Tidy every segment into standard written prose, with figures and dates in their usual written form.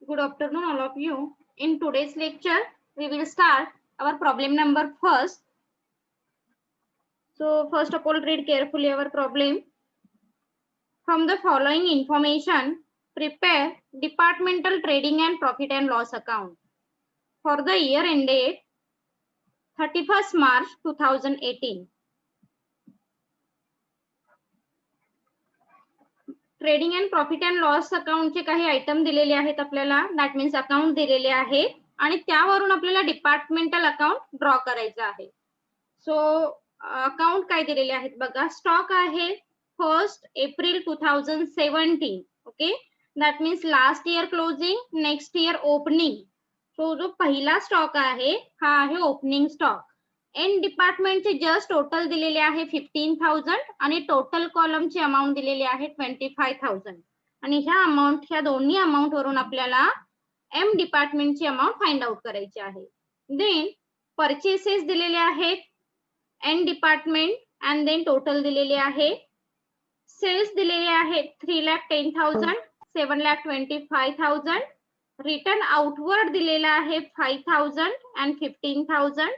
Good afternoon, all of you. In today's lecture, we will start our problem number first. So, first of all, read carefully our problem. From the following information, prepare departmental trading and profit and loss account for the year ended 31st March 2018. Trading and profit and loss अकाउंटचे काही item दिलेले आहेत आपल्याला, that means account दिलेले आहेत आणि त्यावरून आपल्याला डिपार्टमेंटल अकाउंट ड्रॉ करायचं आहे. सो अकाउंट काय दिलेले आहेत बघा. स्टॉक आहे 1 April 2017. Okay, that means last year closing, next year opening. So जो पहिला स्टॉक आहे हा आहे ओपनिंग स्टॉक. एंड डिपार्टमेंटचे जस्ट टोटल दिलेले आहे 15,000 आणि टोटल कॉलमची अमाऊंट दिलेली आहे 25,000 आणि ह्या दोन्ही अमाऊंट वरून आपल्याला एम डिपार्टमेंटची अमाऊंट फाइंड आउट करायची आहे. देन परचेसेस दिलेले आहेत N department and then total दिलेले आहे. सेल्स दिलेले आहेत 3,10,000, 7,25,000. रिटर्न आउटवर्ड दिलेला आहे 5,000 अँड 15,000.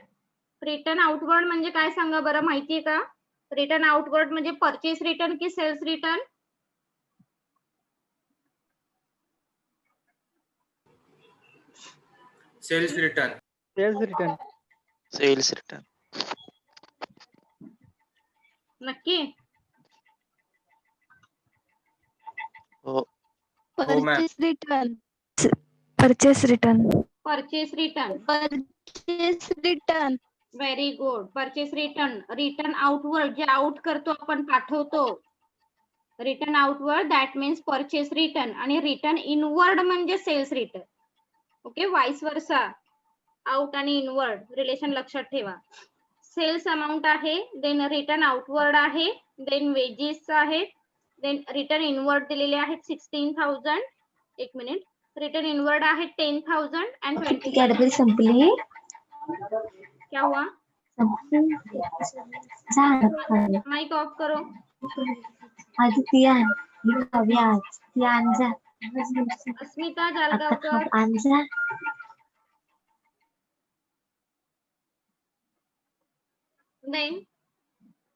रिटर्न आउटवर्ड म्हणजे काय सांगा बरं, माहितीये का? रिटर्न आउटवर्ड म्हणजे परचेस रिटर्न की sales return? Sales return. Sales return. Sales return. नक्की? हो. Purchase return. Purchase return. Purchase return. Purchase return. Very good. Purchase return. Return outward जे आउट करतो आपण, पाठवतो, return outward that means purchase return. आणि return inward म्हणजे sales return. Okay, vice versa. Out आणि inward relation लक्षात ठेवा. Sales amount आहे, देन रिटर्न आउटवर्ड आहे, देन वेजेस आहेत, देन रिटर्न इनवर्ड दिलेले आहेत 16,000. एक मिनिट. रिटर्न इनवर्ड आहे 10,000 अँड 20,000. संपली. क्या हुआ? माइक ऑफ करो. अस्मिता जालगावकर. देन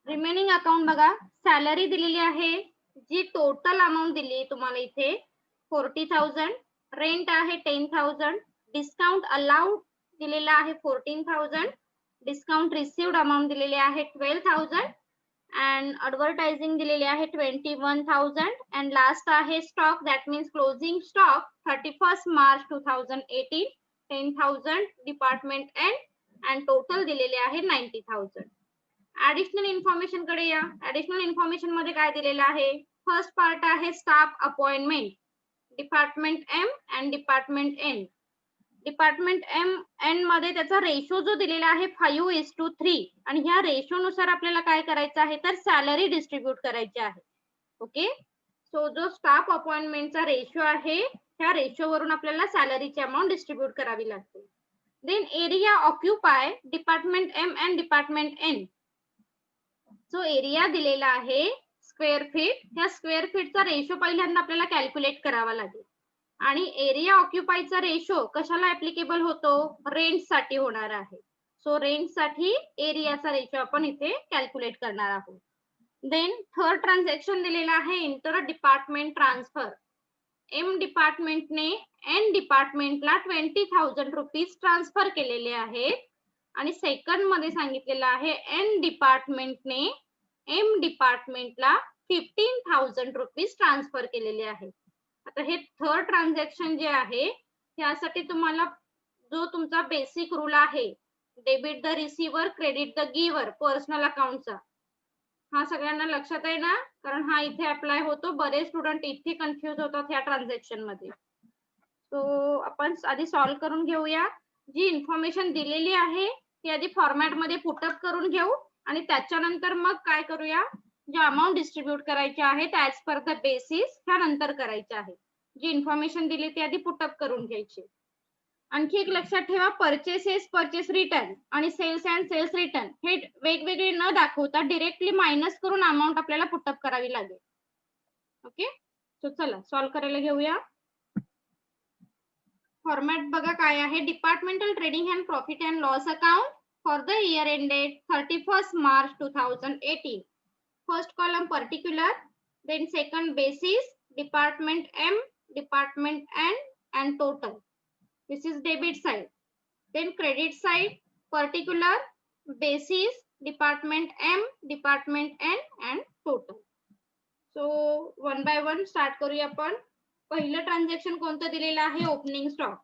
रिमेनिंग अकाउंट बघा. सॅलरी दिलेली आहे, जी टोटल अमाऊंट दिली तुम्हाला इथे 40,000. रेंट आहे 10,000. डिस्काउंट अलाउड दिलेला आहे 14,000. डिस्काउंट रिसिव्ड अमाऊंट दिलेली आहे 12,000 अँड ॲडव्हर्टायझिंग दिलेली आहे 21,000 अँड लास्ट आहे stock that means closing stock 31st March 2018 10,000 department end and total दिलेले आहे 90,000. ऍडिशनल इन्फॉर्मेशन कडे या. ऍडिशनल इन्फॉर्मेशन मध्ये काय दिलेलं आहे? फर्स्ट पार्ट आहे staff appointment, department M and department N. Department M N मध्ये त्याचा रेशो जो दिलेला आहे 5:3 आणि ह्या रेशो नुसार आपल्याला काय करायचं आहे तर सॅलरी डिस्ट्रीब्यूट करायची आहे. ओके, सो जो स्टाफ अपॉइंटमेंटचा रेशो आहे त्या रेशो वरून आपल्याला सॅलरीची अमाऊंट डिस्ट्रीब्यूट करावी लागते. Then area occupy department M and department N. जो एरिया दिलेला आहे स्क्वेअर फीट, त्या स्क्वेअर फीटचा रेशो पहिल्यांदा आपल्याला कॅल्क्युलेट करावा लागेल. आणि एरिया ऑक्युपायचा रेशो कशाला ऍप्लिकेबल होतो? रेंट साठी होणार आहे. सो रेंट साठी एरियाचा रेशो आपण इथे कॅल्क्युलेट करणार आहोत. देन थर्ड ट्रान्झॅक्शन दिलेला आहे इंटर डिपार्टमेंट ट्रान्सफर. एम डिपार्टमेंटने एन डिपार्टमेंटला 20,000 रुपीज ट्रान्सफर केलेले आहेत आणि सेकंड मध्ये सांगितलेलं आहे एन डिपार्टमेंटने एम डिपार्टमेंटला 15,000 रुपीज ट्रान्सफर केलेले आहेत. आता हे थर्ड ट्रान्झॅक्शन जे आहे त्यासाठी तुम्हाला जो तुमचा बेसिक रूल आहे debit the receiver credit the giver personal अकाउंटचा, हा सगळ्यांना लक्षात आहे ना? कारण हा इथे अप्लाय होतो. बरेच स्टुडंट इथे कन्फ्युज होतात ह्या ट्रान्झॅक्शन मध्ये. सो आपण आधी सॉल्व्ह करून घेऊया. जी इन्फॉर्मेशन दिलेली आहे ती आधी फॉर्मॅट मध्ये पुटअप करून घेऊ आणि त्याच्यानंतर मग काय करूया, जे अमाऊंट डिस्ट्रीब्यूट करायचे आहेत ऍज पर द बेसिस त्यानंतर करायचे आहे. जी इन्फॉर्मेशन दिली ती आधी पुटअप करून घ्यायची. आणखी एक लक्षात ठेवा, परचेसेस, परचेस रिटर्न आणि सेल्स अँड सेल्स रिटर्न हे वेगवेगळे न दाखवता डिरेक्टली मायनस करून अमाऊंट आपल्याला पुटअप करावी लागेल. ओके, सो चला सॉल्व्ह करायला घेऊया. फॉर्मॅट बघा काय आहे. Departmental trading and profit and loss account for the year ended 31st March 2018. First column particular, then second basis, department M, department N, and total. This is debit side. Then credit side, particular, basis, department M, department N, and total. So one by one start करूया आपण. पहिलं transaction कोणतं दिलेलं आहे? Opening stock.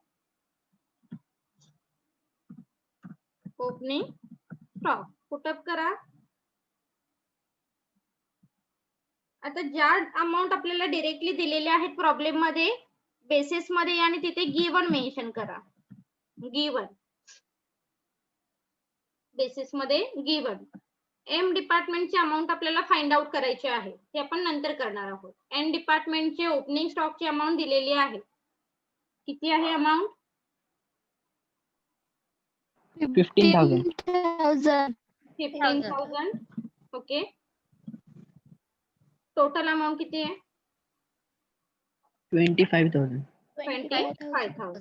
Opening stock put up करा. आता ज्या amount आपल्याला डायरेक्टली दिलेल्या आहेत प्रॉब्लेम मध्ये, बेसिस मध्ये आणि तिथे गिवन मेन्शन करा. गिवन बेसिस मध्ये गिवन. एम डिपार्टमेंटची अमाऊंट आपल्याला फाइंड आउट करायची आहे, ते आपण नंतर करणार आहोत. एन डिपार्टमेंटचे ओपनिंग स्टॉकची अमाऊंट दिलेली आहे. किती आहे अमाऊंट? 15,000. 15,000. ओके. टोटल अमाऊंट किती आहे? 25,000. 25,000.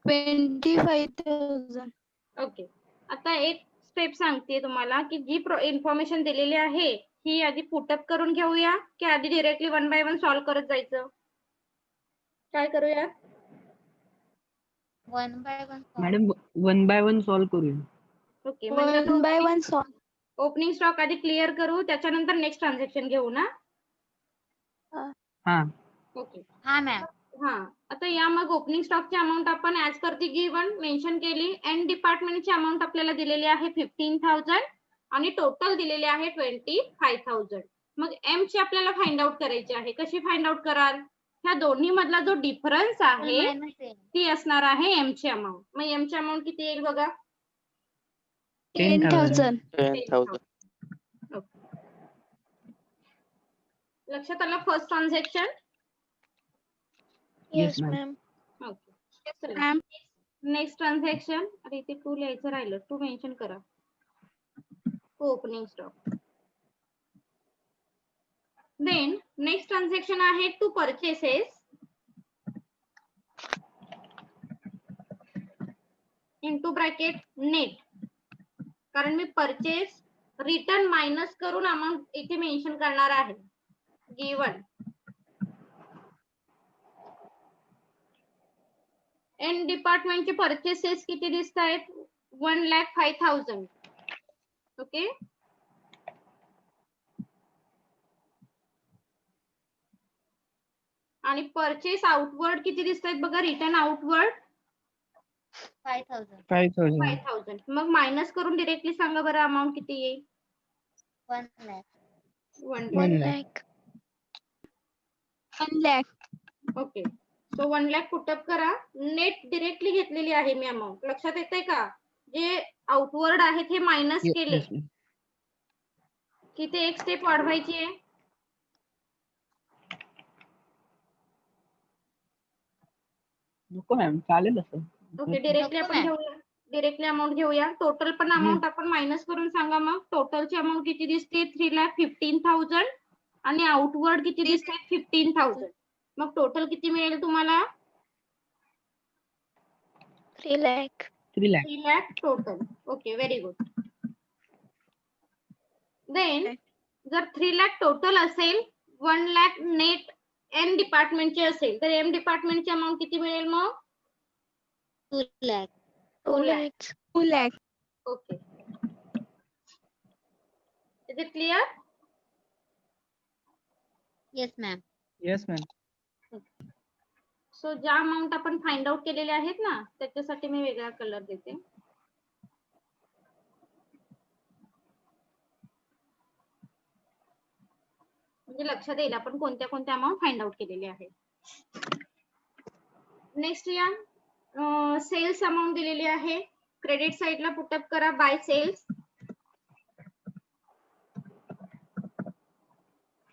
25,000. ओके. आता एक स्टेप सांगते तुम्हाला की जी इन्फॉर्मेशन दिलेली आहे ही आधी पुटअप करून घेऊया की आधी directly one by one solve करत जायचं? काय करूया? मॅडम 1 by 1 सॉल्व करूया. Okay. One by one solve. Opening stock आधी क्लिअर करू, त्याच्यानंतर नेक्स्ट ट्रान्झॅक्शन घेऊ ना? हा. ओके. हा मॅम. हा. आता या मग ओपनिंग स्टॉकची अमाऊंट आपण as per the given mention केली. एन डिपार्टमेंटची अमाऊंट आपल्याला दिलेली आहे 15,000 आणि टोटल दिलेले आहे 25,000. मग एम ची आपल्याला फाइंड आउट करायची आहे. कशी फाइंड आउट कराल? ह्या दोन्ही मधला जो डिफरन्स आहे ती असणार आहे एम ची अमाऊंट. मग एम ची अमाऊंट किती येईल बघा? 10,000. 10,000. लक्षात आलं first transaction? Yes, ma'am. ma'am. ओके. Ma'am. Next transaction. अरे इथे 2 लिहायचं राहिलं, 2 मेन्शन करा. Opening stock. Then next transaction आहे to purchases into bracket net. कारण मी परचेस रिटर्न मायनस करून अमाऊंट इथे मेन्शन करणार आहे. गिवन एन डिपार्टमेंटचे परचेसेस किती दिसत आहेत? 1,05,000. ओके. आणि परचेस आउटवर्ड किती दिसत आहेत बघा? Return outward 5,000. 5,000. 5,000. मग मायनस करून डिरेक्टली सांगा बरं अमाऊंट किती येईल? 1 lakh. 1 One One lakh. lakh. 1 lakh. Okay. So 1 lakh put up करा. नेट डिरेक्टली घेतलेली आहे मी अमाऊंट. लक्षात येते का? जे आउटवर्ड आहेत हे मायनस Yes, केले yes, ma'am. की ते एक स्टेप वाढवायची आहे. नको मॅम, चालेल असं. ओके. डिरेक्टली नको आपण ma'am. घेऊया. डिरेक्टली अमाऊंट घेऊया. टोटल पण अमाऊंट आपण मायनस करून सांगा. मग टोटलची अमाऊंट किती दिसते? 3,15,000 आणि आउटवर्ड किती दिसते? 15,000. मग टोटल किती मिळेल तुम्हाला? 3 lakh. 3 lakh. 3 lakh total. Okay. Very good. Then जर 3 lakh टोटल असेल, 1 lakh नेट एन डिपार्टमेंटचे असेल, तर एम डिपार्टमेंटची अमाऊंट किती मिळेल मग? 2 lakh. 2 lakhs. 2 lakh. Okay. Is it clear? Yes ma'am. Yes, ma'am. So ज्या अमाऊंट आपण फाइंड आउट केलेल्या आहेत ना, त्याच्यासाठी मी वेगळा कलर देते. म्हणजे लक्षात येईल आपण कोणत्या कोणत्या अमाऊंट फाइंड आउट केलेले आहे. नेक्स्ट या सेल्स अमाऊंट दिलेली आहे. क्रेडिट साइडला पुटअप करा bye cells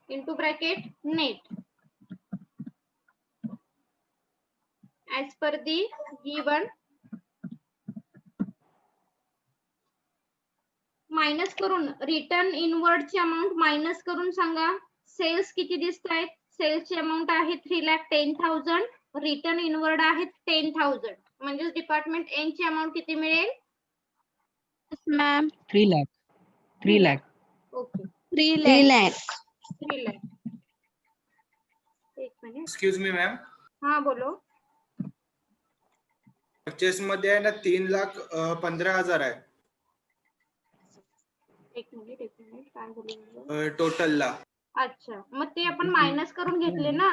into bracket net as per the given. Minus करून रिटर्न इनवर्डची अमाऊंट मायनस करून सांगा. सेल्स किती दिसत आहेत? सेल्सची अमाऊंट आहे 3,10,000 रिटर्न इनवर्ड आहे 10,000 म्हणजे डिपार्टमेंट एन ची अमाऊंट किती मिळेल? Yes, ma'am. 3 lakh. 3 lakh. Okay 3 3 lakh. lakh. 3 lakh. एक मिनिट. एक्सक्यूज मी मॅम, हा बोलो. परचेस मध्ये आहे ना 3,15,000 आहे एक मिनिट काय बोलू? टोटलला. अच्छा मग ते आपण मायनस करून घेतले ना.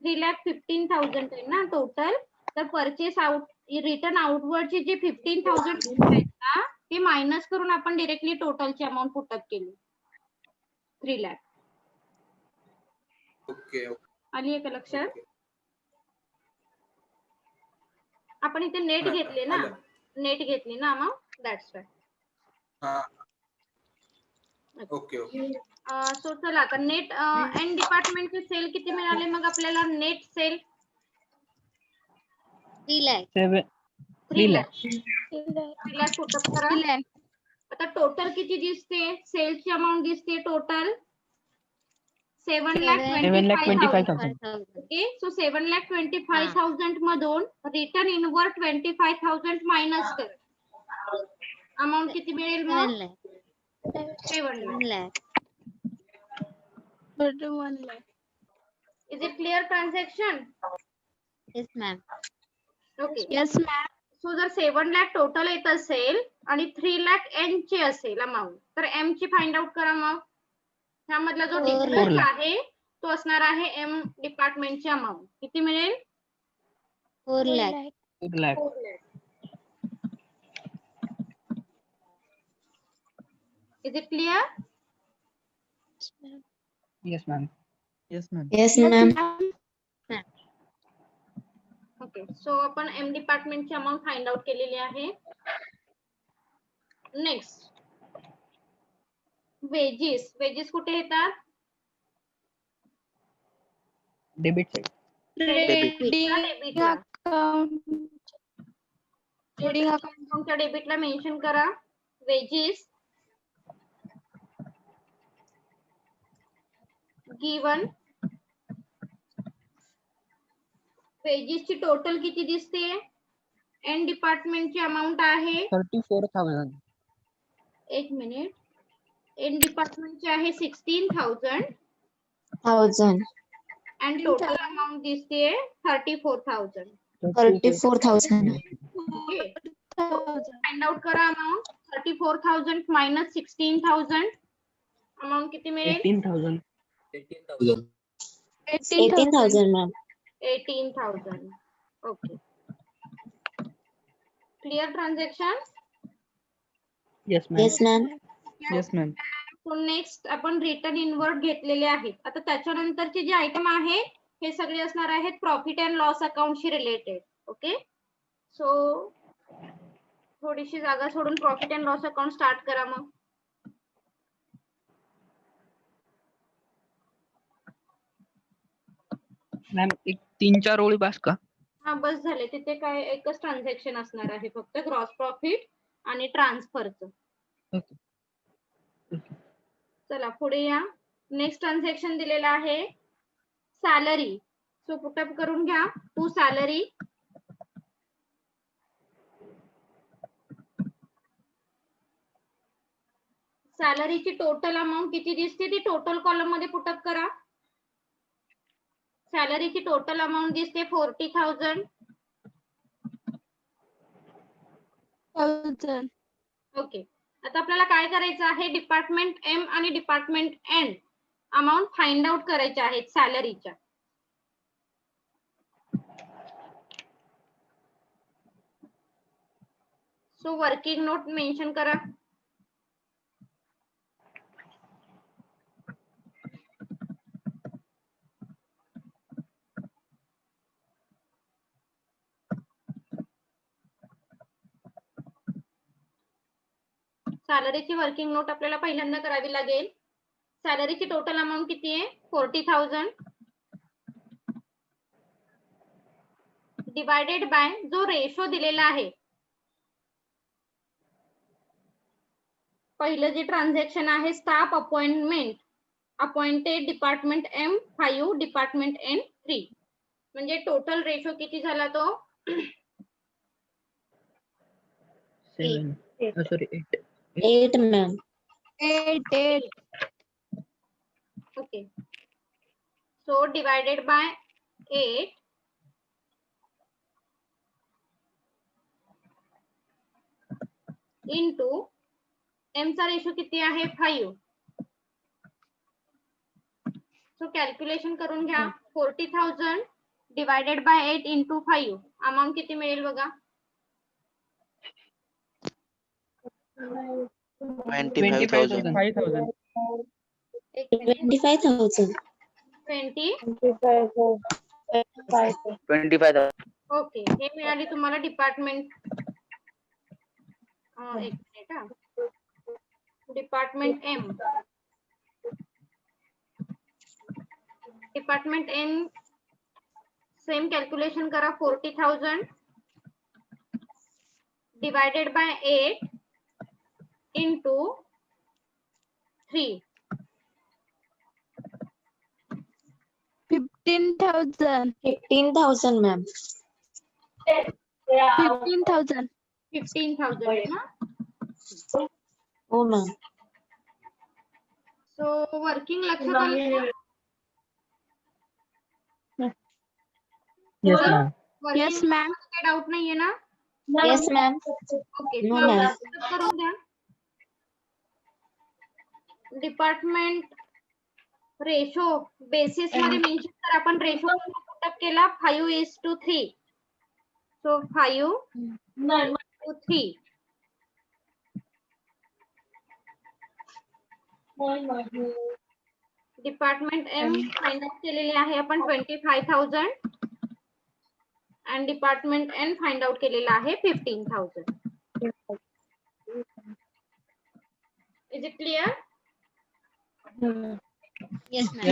3,15,000 आहे ना टोटल. तर परचेस आउट रिटर्न आउटवर्डचे जे 15,000 आहेत ना ते मायनस करून आपण डिरेक्टली टोटलची अमाऊंट पुटअप केली 3 लाख. ओके आली आहे का लक्षात? आपण इथे नेट हा, घेतले ना. आलं. नेट घेतली ना अमाऊंट दॅट्स वाय. हा ओके ओके. सो चला आता नेट एंड डिपार्टमेंटचे सेल किती मिळाले मग आपल्याला net sale? 3 lakh. 3 lakh. 3 lakh put up करा. 3 lakh. आता टोटल किती दिसते? सेल्सची अमाऊंट दिसते टोटल 7,25,000. 7,25,000. ओके सो 7,25,000 मधून रिटर्न इनवर्ड 25,000 मायनस कर. अमाऊंट किती मिळेल 7 मग? lakh. 7 lakh. 1 lakh. 1 lakh. Is it clear transaction? Yes, ma'am. Okay Yes, ma'am. So जर 7 लाख टोटल येत असेल आणि 3 लाख एन ची असेल अमाऊंट तर एम ची फाइंड आउट करा. मग ह्यामधला जो 4 डिफरन्स lakh. आहे तो असणार आहे एम डिपार्टमेंटची अमाऊंट. किती मिळेल? 4 lakh. 4 lakh. 4 lakh. Is it clear? Yes, ma'am. Yes, ma'am. Yes, Yes, ma'am. ma'am. Okay so आपण एम डिपार्टमेंटची अमाऊंट फाइंड आउट केलेली आहे. Next wedges. वेजेस कुठे येतात? Debit side. Trading डेबिटला. account. Trading account. तुमच्या डेबिटला मेन्शन करा वेजेस गिवन. वेजेसची टोटल किती दिसते? एन डिपार्टमेंटची अमाऊंट आहे 34,000. एक मिनिट. एन डिपार्टमेंटची आहे 16,000 1,000. अँड टोटल अमाऊंट दिसते 34,000. 34,000. ओके फाइंड आउट करा अमाऊंट. 34,000 मायनस 16,000 अमाऊंट किती मिळेल? 18,000. 18,000, ma'am. 18,000. Okay clear transaction? Yes, ma'am. Yes, ma'am. Yes, ma'am. So next आपण रिटर्न इनवर्ड घेतलेले आहेत. आता त्याच्यानंतरचे जे आयटम आहे हे सगळे असणार आहेत प्रॉफिट अँड लॉस अकाउंटशी रिलेटेड. ओके सो थोडीशी जागा सोडून profit and loss account start करा. मग मॅम एक 3-4 ओळी बस का? हा बस झाले. तिथे काय एकच ट्रान्झॅक्शन असणार आहे फक्त ग्रॉस प्रॉफिट आणि ट्रान्सफरचं. Okay. चला पुढे या. नेक्स्ट ट्रान्झॅक्शन दिलेला आहे सॅलरी. सो पुटअप करून घ्या. To salary. सॅलरीची टोटल अमाऊंट किती दिसते ती टोटल कॉलम मध्ये पुटअप करा. सॅलरीची टोटल अमाऊंट दिसते 40,000. 1,000. ओके आता आपल्याला काय करायचं आहे? डिपार्टमेंट एम आणि department N amount find out करायच्या आहेत सॅलरीच्या. सो वर्किंग नोट मेन्शन करा. सॅलरीची वर्किंग नोट आपल्याला पहिल्यांदा करावी लागेल. सॅलरीची टोटल अमाऊंट किती आहे? 40,000 डिवायडेड बाय जो रेशो दिलेला आहे. पहिलं जे ट्रान्झॅक्शन आहे staff appointment appointed department M 5 department N 3. म्हणजे टोटल रेशो किती झाला तो 7 sorry 8 8 ma'am. 8. Okay so divided by 8 into M चा रेशो किती आहे 5. सो कॅल्क्युलेशन करून घ्या 40,000 डिवायडेड बाय 8 इंटू 5 अमाऊंट किती मिळेल बघा 25,000. 25,000 एक मिनिट 25,000. 20 25,000. ओके हे मिळाली तुम्हाला डिपार्टमेंट एक मिनिट हा department M department N same calculation करा 40,000 डिवायडेड बाय 8 इंटू 3 15,000. 15,000 ma'am. 15,000. 15,000 ना Oh ma'am. सो वर्किंग लक्षात आलं ना? yes ma'am Yes, ma'am. काही डाऊट नाहीये ना Yes ma'am. Okay No ma'am. करून द्या डिपार्टमेंट रेशो बेसिस मध्ये मेन्शन करा आपण रेशो पुटअप केला 5:3 so 5:3 department M find out केलेली आहे आपण 25,000 आणि डिपार्टमेंट एन फाइंड आउट केलेला आहे 15,000 is it clear Yes yes ma'am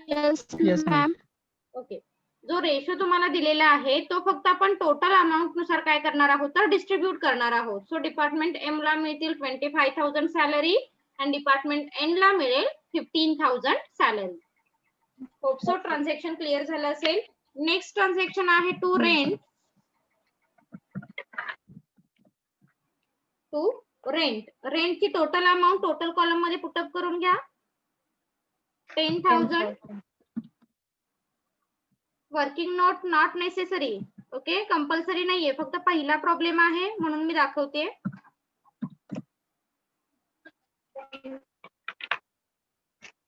Yes, Yes, ma'am. ma'am. Okay जो रेशो तुम्हाला दिलेला आहे तो फक्त आपण टोटल अमाऊंट नुसार काय करणार आहोत तर डिस्ट्रीब्यूट करणार आहोत सो डिपार्टमेंट एम ला मिळतील 25,000 सॅलरी आणि डिपार्टमेंट एन ला मिळेल 15,000 salary hope so transaction clear झालं असेल नेक्स्ट ट्रान्झॅक्शन आहे टू रेंट रेंटची टोटल अमाऊंट टोटल कॉलम मध्ये पुटअप करून घ्या 10,000 working note not necessary okay compulsory नाहीये फक्त पहिला प्रॉब्लेम आहे म्हणून मी दाखवते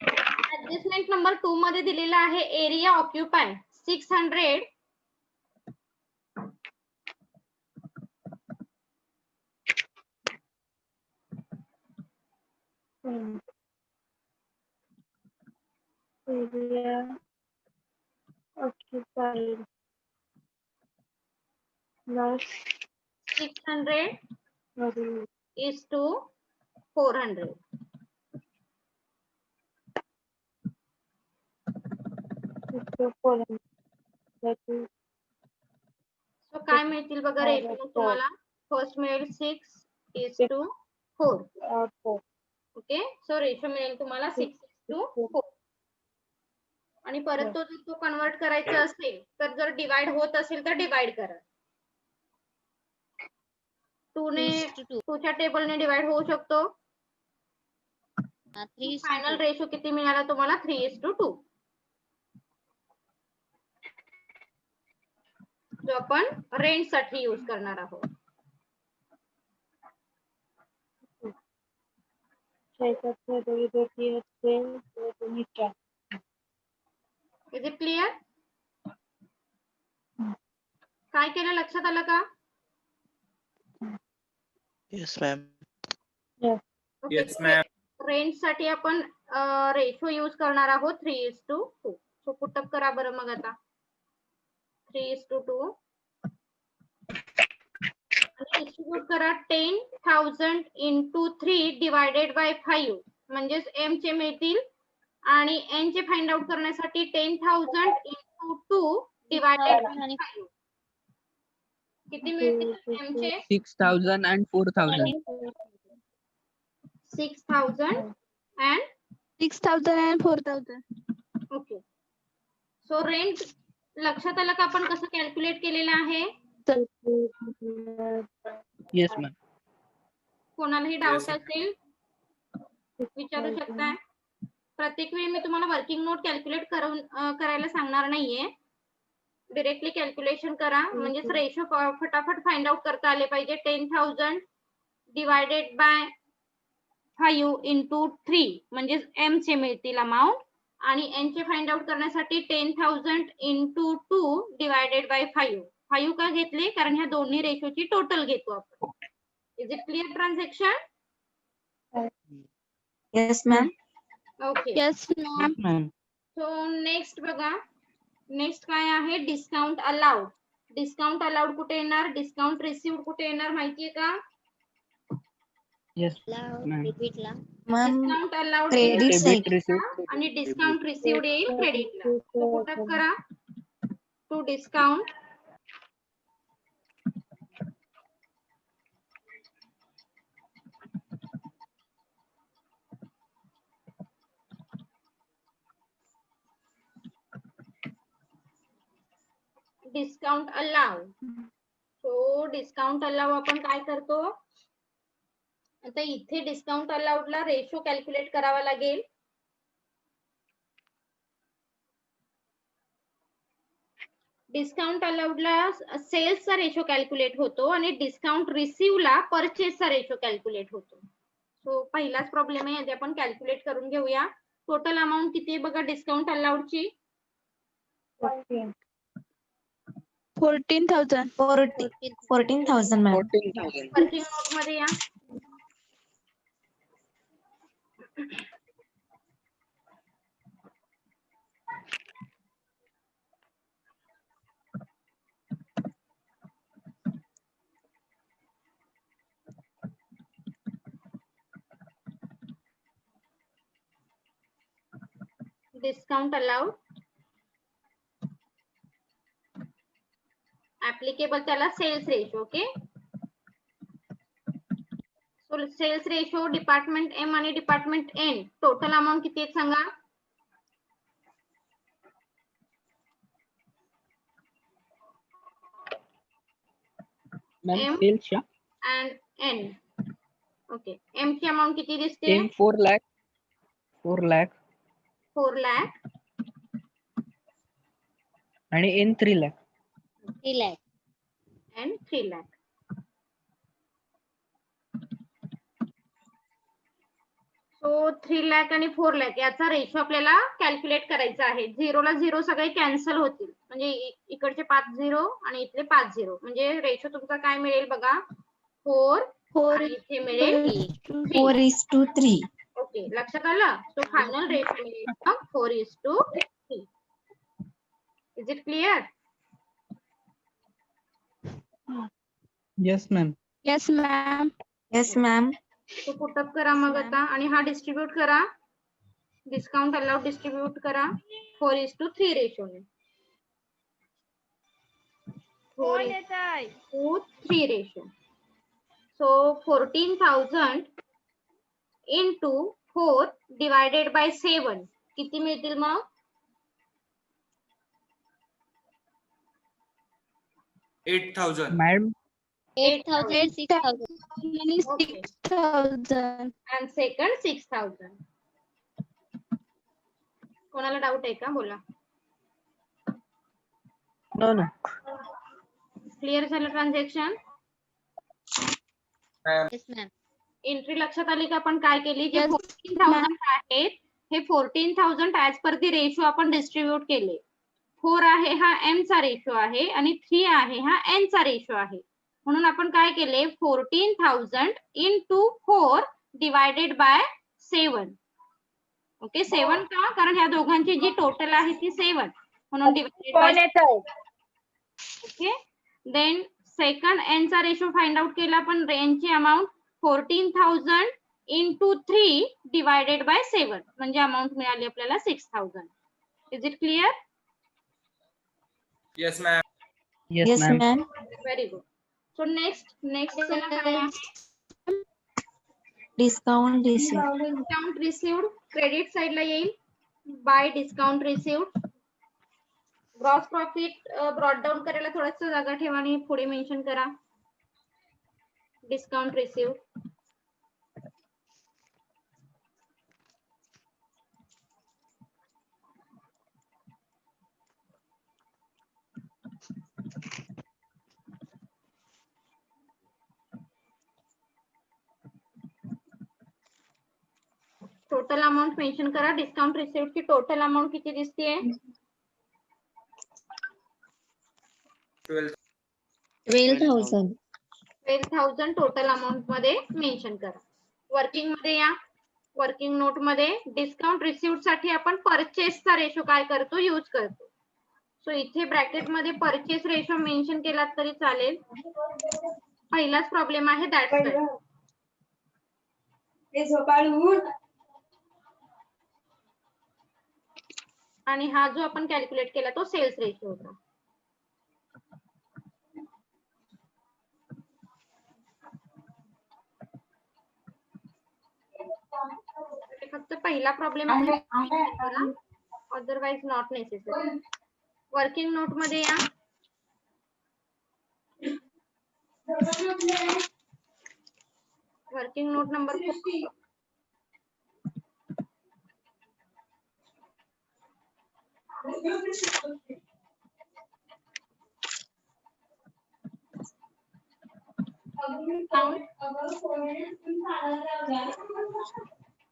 ऍडजस्टमेंट नंबर 2 मध्ये दिलेला आहे area occupy 600 Occupied. Plus 600 is to 400 so काय मिळतील बघा रेशो तुम्हाला फर्स्ट मिळेल 6:4 ओके सो रेशो मिळेल तुम्हाला 6:4 आणि परत तो जर तो कन्वर्ट करायचा असेल तर जर डिवाइड होत असेल तर डिवाइड करा 2 ने 2 च्या टेबलने डिवाइड होऊ शकतो फायनल रेशो किती मिळाला तुम्हाला 3:2 जो आपण रेंट साठी यूज करणार आहोत इज इट क्लिअर काय केलं लक्षात आलं का Yes, ma'am. Yes, ma'am. Rent साठी आपण रेशो यूज करणार आहोत 3:2 सो पुटअप करा बरं मग आता 3:2 आणि डिस्ट्रीब्यूट करा 10,000 इंटू 3 डिवायडेड बाय 5 म्हणजेच एम चे मिळतील आणि एन चे फाइंड आउट करण्यासाठी 10,000 इंटू 2 डिवायडेड बाय 5 किती मिळतील एम चे 6,000 and 4,000 6,000 and 6,000 and 4,000. okay so rent लक्षात आलं का आपण कसं कॅल्क्युलेट केलेलं आहे? Yes, ma'am. कोणालाही डाऊट Yes, ma'am. असेल विचारू शकताय. प्रत्येक वेळी मी तुम्हाला वर्किंग नोट कॅल्क्युलेट करायला सांगणार नाहीये. डिरेक्टली कॅल्क्युलेशन करा म्हणजेच रेशो फटाफट फाइंड आउट करता आले पाहिजे. 10,000 डिवायडेड बाय 5 इंटू 3 म्हणजे एम चे मिळतील अमाऊंट आणि एन चे फाइंड आउट करण्यासाठी 10,000 इंटू 2 डिवायडेड बाय 5. 5 का घेतले कारण ह्या दोन्ही रेशोची टोटल घेतो आपण. Is it clear transaction? Yes, ma'am. Okay. Yes, ma'am. Ma'am. So next बघा. नेक्स्ट काय आहे? Discount allowed. डिस्काउंट अलाउड कुठे येणार? डिस्काउंट रिसिव्ड कुठे येणार माहितीये का? Yes, ma'am. Ma'am, discount allowed credit Debit side. received. आणि डिस्काउंट रिसिव्ड येईल क्रेडिटला. तो पुटअप करा. To discount discount allow. So discount allow आपण काय करतो? आता इथे डिस्काउंट अलाउडला रेशो कॅल्क्युलेट करावा लागेल. डिस्काउंट अलाउडला सेल्सचा रेशो कॅल्क्युलेट होतो आणि डिस्काउंट रिसिव्हला परचेसचा रेशो कॅल्क्युलेट होतो. सो पहिलाच प्रॉब्लेम आहे यात आपण कॅल्क्युलेट करून घेऊया. टोटल अमाऊंट किती आहे बघा डिस्काउंट अलाउडची? 14,000. 14,000, ma'am. 14,000. वर्किंग नोट मध्ये या. डिस्काउंट अलाउड ऍप्लिकेबल त्याला sales ratio. Okay. So sales ratio department M आणि डिपार्टमेंट एन टोटल अमाऊंट किती आहे सांगा? Ma'am, M. sales च्या अँड एन. ओके. एम ची अमाऊंट किती दिसते? M 4 lakh. 4 lakh. 4 लाख आणि N 3 lakh. And 3 lakh. So 3 lakh आणि 4 लाख याचा रेशो आपल्याला कॅल्क्युलेट करायचा आहे. 0 ला 0 सगळे कॅन्सल होतील म्हणजे इकडचे 5 0 आणि इथले 5 0 म्हणजे रेशो तुमचा काय मिळेल बघा? 4 4 आणि इथे मिळेल 4:3. ओके. लक्षात आलं? सो फायनल रेशो मिळेल मग 4:3. Is it clear? Yes, ma'am. Yes, ma'am. Yes, ma'am. तो पुटअप करा मग आता आणि हा डिस्ट्रीब्यूट करा. डिस्काउंट अलाउड डिस्ट्रीब्यूट करा 4:3 रेशोने. 4:3 ratio. So 14,000 into 4 divided by 7 किती मिळतील मग? 8,000. Madam, 8,000 Many 6,000. and second 6,000. कोणाला डाऊट आहे का? बोला. no. क्लिअर झालं ट्रान्झॅक्शन? एंट्री लक्षात आली का आपण काय केली? जे Yes, 14,000 आहेत हे 14,000 ऍज पर दी रेशो आपण डिस्ट्रीब्यूट केले. 4 आहे हा एम चा रेशो आहे आणि 3 आहे हा एन चा रेशो आहे. म्हणून आपण काय केले? 14,000 इंटू 4 डिवायडेड बाय 7. ओके. 7 का? कारण ह्या दोघांची जी टोटल आहे ती 7 म्हणून divided by. Okay. Then second N चा रेशो फाइंड आउट केला पण एनची अमाऊंट 14,000 इंटू 3 डिवायडेड बाय 7 म्हणजे अमाऊंट मिळाली आपल्याला 6,000. Is it clear? Yes, ma'am. Yes, Yes, ma'am. ma'am. Very good. So next काय आहे? Discount received. Discount received credit साइडला येईल. By discount received gross profit brought down करायला थोडस जागा ठेवा आणि पुढे मेन्शन करा. Discount receive. Total amount mention करा. डिस्काउंट रिसिव्ह ची टोटल अमाऊंट किती दिसतीये? 12,000. 12,000 टोटल अमाऊंट मध्ये मेन्शन करा. वर्किंग मध्ये या. वर्किंग नोट मध्ये डिस्काउंट रिसिव्ह साठी आपण परचेसचा रेशो काय करतो? यूज करतो. सो इथे ब्रॅकेट मध्ये परचेस रेशो मेन्शन केला तरी चालेल. पहिलाच प्रॉब्लेम आहे दॅट्स वाय. आणि हा जो आपण कॅल्क्युलेट केला तो सेल्स रेशो होता. फक्त पहिला प्रॉब्लेम आहे, otherwise not necessary. Working note मध्ये या. Working note number 4.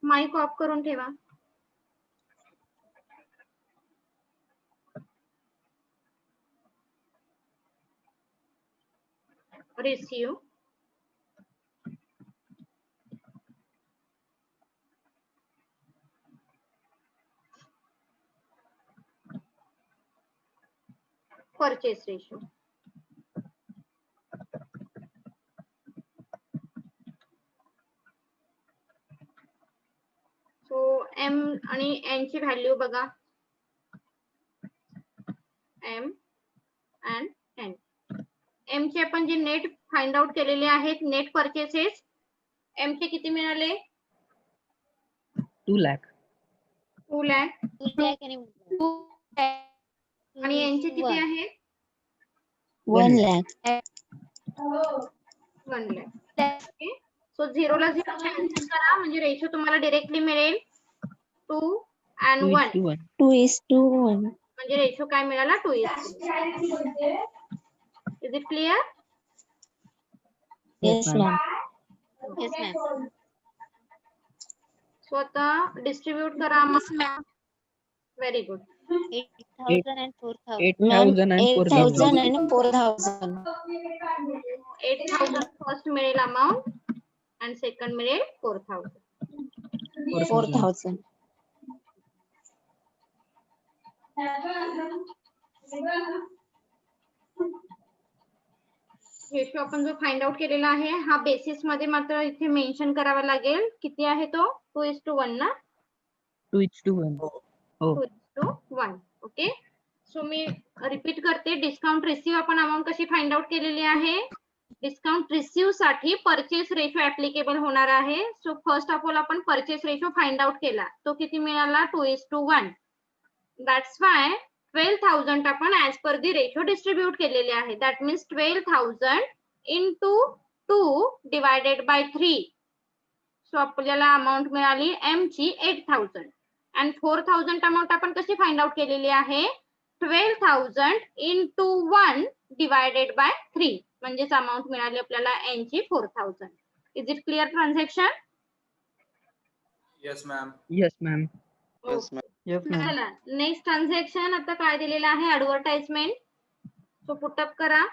Mic off करून ठेवा. Receive. Purchase ratio. So M आणि एन ची व्हॅल्यू बघा. M and N. एम चे आपण जे नेट फाइंड आउट केलेले आहेत, नेट परचेसेस, एम चे किती मिळाले? 2 lakh. 2 lakh. आणि एन चे किती आहे? 1 lakh. 1 lakh. ओके. सो 0 ला 0 कॅन्सल करा म्हणजे रेशो तुम्हाला डायरेक्टली मिळेल 2 and 1. 2:1. 2:1. म्हणजे रेशो काय मिळाला? 2:1. Is it clear? Yes, ma'am. Yes, ma'am. So आता डिस्ट्रीब्यूट करा. Very good. 8,000 and 4,000. 8,000 and 4,000. 8,000 and 4,000. 8,000 first मिळेल अमाऊंट आणि सेकंड मिळेल 4,000. 4,000. रेशो आपण जो फाइंड आउट केलेला आहे हा बेसिस मध्ये मात्र इथे मेन्शन करावा लागेल. किती आहे तो? 2:1 ना? 2:1. हो. 2:1. ओके. सो मी रिपीट करते. डिस्काउंट रिसिव्ह आपण अमाऊंट कशी फाइंड आउट केलेली आहे? डिस्काउंट रिसिव्ह साठी परचेस रेशो ऍप्लिकेबल होणार आहे. सो फर्स्ट ऑफ ऑल आपण परचेस रेशो फाइंड आउट केला. तो किती मिळाला? 2:1. दॅट्स वाय 12,000 आपण ऍज पर दी रेशो डिस्ट्रीब्यूट केलेले आहे. That means 12,000 into 2 divided by 3. So आपल्याला अमाऊंट मिळाली एम ची 8,000 आणि 4,000 अमाऊंट आपण कशी फाइंड आउट केलेली आहे? 12,000 into 1 divided by 3 म्हणजेच अमाऊंट मिळाली आपल्याला एन ची 4,000. Is it clear transaction? Yes ma'am. Yes, ma'am. Yes, ma'am. Yes, ma'am. चला नेक्स्ट ट्रान्झॅक्शन आता काय दिलेलं आहे? ऍडव्हर्टाइजमेंट. सो पुटअप करा.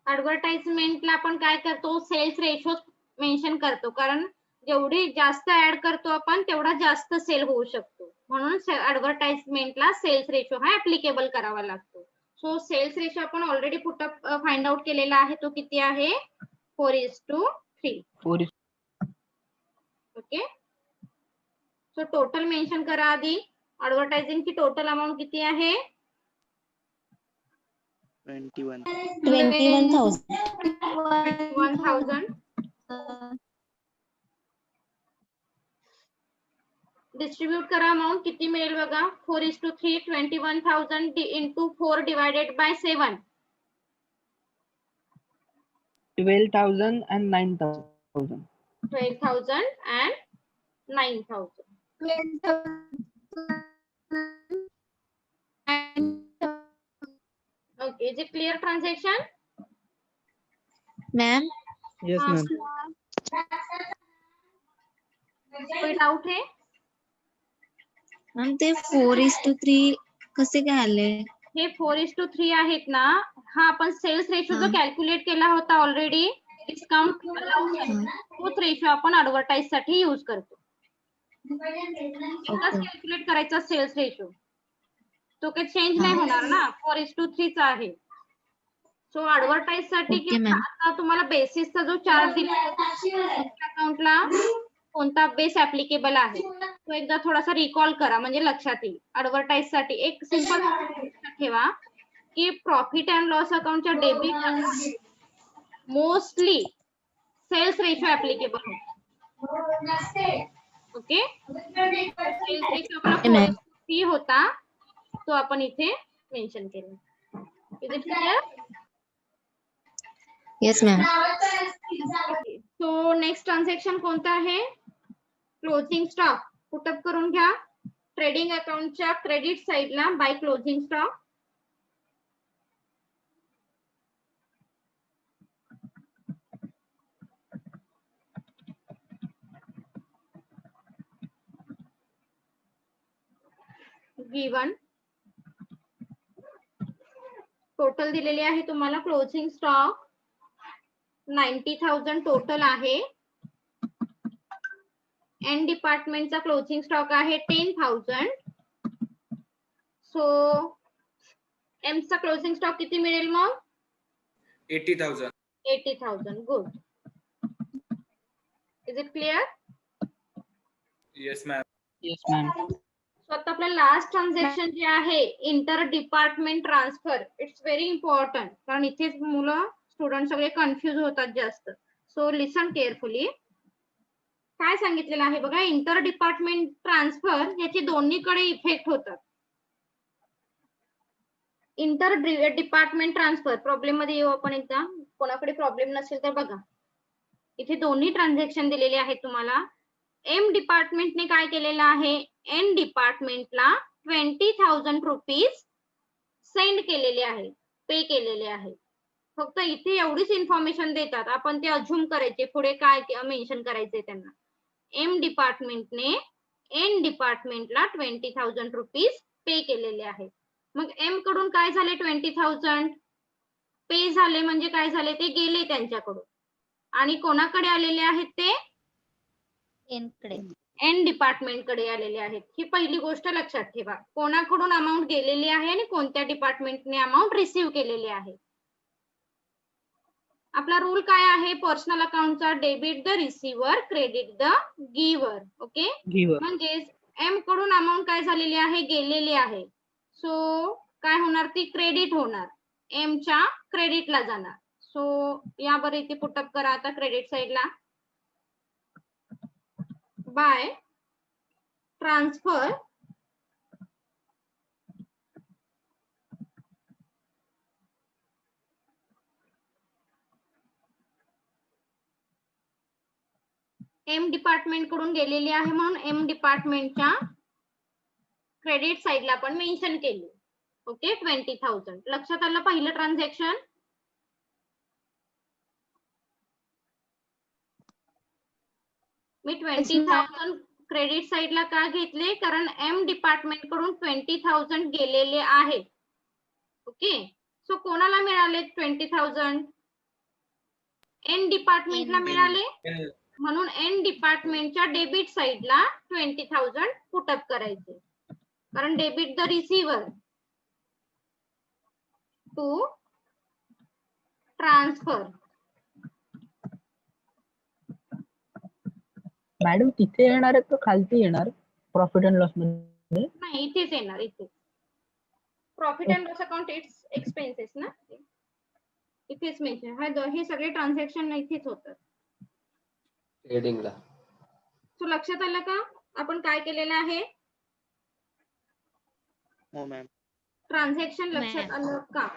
ऍडव्हर्टाइजमेंटला आपण काय करतो? सेल्स रेशो मेन्शन करतो, कारण जेवढी जास्त ऍड करतो आपण तेवढा जास्त सेल होऊ शकतो. म्हणून ऍडव्हर्टाइजमेंटला सेल्स रेशो हा ऍप्लिकेबल करावा लागतो. सो सेल्स रेशो आपण ऑलरेडी पुटअप फाइंड आउट केलेला आहे. तो किती आहे? 4:3. 4 is okay. So total mention करा आधी. ऍडव्हर्टायझिंग ची टोटल अमाऊंट किती आहे? 21. 21,000. 1,000. डिस्ट्रीब्यूट करा अमाऊंट किती मिळेल बघा. 4:3 21,000 into 4 divided by 7. 12,000 and 9,000. 12,000 and 9,000. Okay, is it clear transaction? Ma'am Yes, हाँ. ma'am. कोई डाउट है? मॅम ते 4:3 कसे काय आले? हे 4:3 आहेत ना, हा आपण सेल्स रेशो जो हा. कॅल्क्युलेट केला होता ऑलरेडी डिस्काउंट तोच रेशो आपण ऍडव्हर्टाइज साठी यूज करतो. एकदाच Okay. कॅल्क्युलेट करायचा सेल्स रेशो, तो काही चेंज नाही होणार ना. 4:3 चा आहे. सो ऍडव्हर्टाइज साठी Okay, किंवा ma'am. आता तुम्हाला बेसिसचा जो चार्ज दिला अकाउंटला कोणता बेस ऍप्लिकेबल आहे तो एकदा थोडासा रिकॉल करा, म्हणजे लक्षात येईल. ऍडव्हर्टाइज साठी एक सिंपल ठेवा की प्रॉफिट अँड लॉस अकाउंटच्या debit mostly sales ratio applicable होतो. ओके, सेल्स रेशो आपला Okay, ma'am. 4:3 होता, तो आपण इथे मेन्शन केला. Is it clear? Yes ma'am. So next transaction कोणतं आहे? Closing stock. पुटअप करून घ्या ट्रेडिंग अकाउंटच्या क्रेडिट साइडला by closing stock. Given total दिलेली आहे तुम्हाला. क्लोजिंग स्टॉक 90,000 टोटल आहे. एन डिपार्टमेंटचा क्लोजिंग स्टॉक आहे 10,000. सो एम चा क्लोजिंग स्टॉक किती मिळेल मग? 80,000. 80,000. Good. Is it clear? Yes ma'am. Yes, ma'am. So आता आपलं लास्ट ट्रान्झॅक्शन जे आहे inter department transfer. It's very important, कारण इथेच मुलं स्टुडंट सगळे कन्फ्युज होतात जास्त. So listen carefully. काय सांगितलेलं आहे बघा, इंटर डिपार्टमेंट ट्रान्सफर याचे दोन्हीकडे इफेक्ट होतात. इंटर डिपार्टमेंट ट्रान्सफर प्रॉब्लेम मध्ये येऊ आपण एकदा. कोणाकडे प्रॉब्लेम नसेल तर बघा, इथे दोन्ही ट्रान्झॅक्शन दिलेले आहेत तुम्हाला. एम डिपार्टमेंटने काय केलेलं आहे, एन डिपार्टमेंटला 20,000 रुपीज सेंड केलेले आहे, पे केलेले आहे. फक्त इथे एवढीच इन्फॉर्मेशन देतात, आपण ते अझ्युम करायचे पुढे काय मेन्शन करायचे त्यांना. एम डिपार्टमेंटने एन डिपार्टमेंटला 20,000 रुपीज पे केलेले आहेत. मग एम कडून काय झाले, 20,000 पे झाले, म्हणजे काय झाले, ते गेले त्यांच्याकडून. आणि कोणाकडे आलेले आहेत ते? एनकडे. एन डिपार्टमेंट कडे आलेले आहेत. ही पहिली गोष्ट लक्षात ठेवा, कोणाकडून अमाऊंट गेलेली आहे आणि कोणत्या डिपार्टमेंटने अमाऊंट रिसीव्ह केलेली आहे. आपला रूल काय आहे पर्सनल अकाउंटचा? Debit the receiver, credit the giver. Okay, Giver. म्हणजेच एम कडून अमाऊंट काय झालेली आहे, गेलेली आहे. सो काय होणार, ती क्रेडिट होणार, एम च्या क्रेडिटला जाणार. सो यावर इथे पुटअप करा आता क्रेडिट साइडला. बाय ट्रान्सफर एम डिपार्टमेंट कडून गेलेली आहे, म्हणून एम डिपार्टमेंटच्या क्रेडिट साइडला आपण मेन्शन केली. ओके, 20,000. लक्षात आलं पहिलं ट्रान्झॅक्शन? मी 20,000 क्रेडिट साइडला का घेतले, कारण एम डिपार्टमेंट कडून 20,000 गेलेले आहेत. ओके, सो कोणाला मिळाले 20,000? एन डिपार्टमेंटला मिळाले, म्हणून एन डिपार्टमेंटच्या डेबिट साइडला 20,000 पुटअप करायचे. कारण debit the receiver to transfer. Madam तिथे येणार आहे का खालती येणार प्रॉफिट अँड लॉस मध्ये? नाही, इथेच येणार. इथे profit and loss account it's expenses ना, इथेच मेन्शन. हे सगळे ट्रान्झॅक्शन इथेच होतात. ट्रेडिंगला. सो लक्षात आलं का? आपण काय केलेलं आहे? हो मॅम. ट्रान्झॅक्शन लक्षात मॅम. आलं का?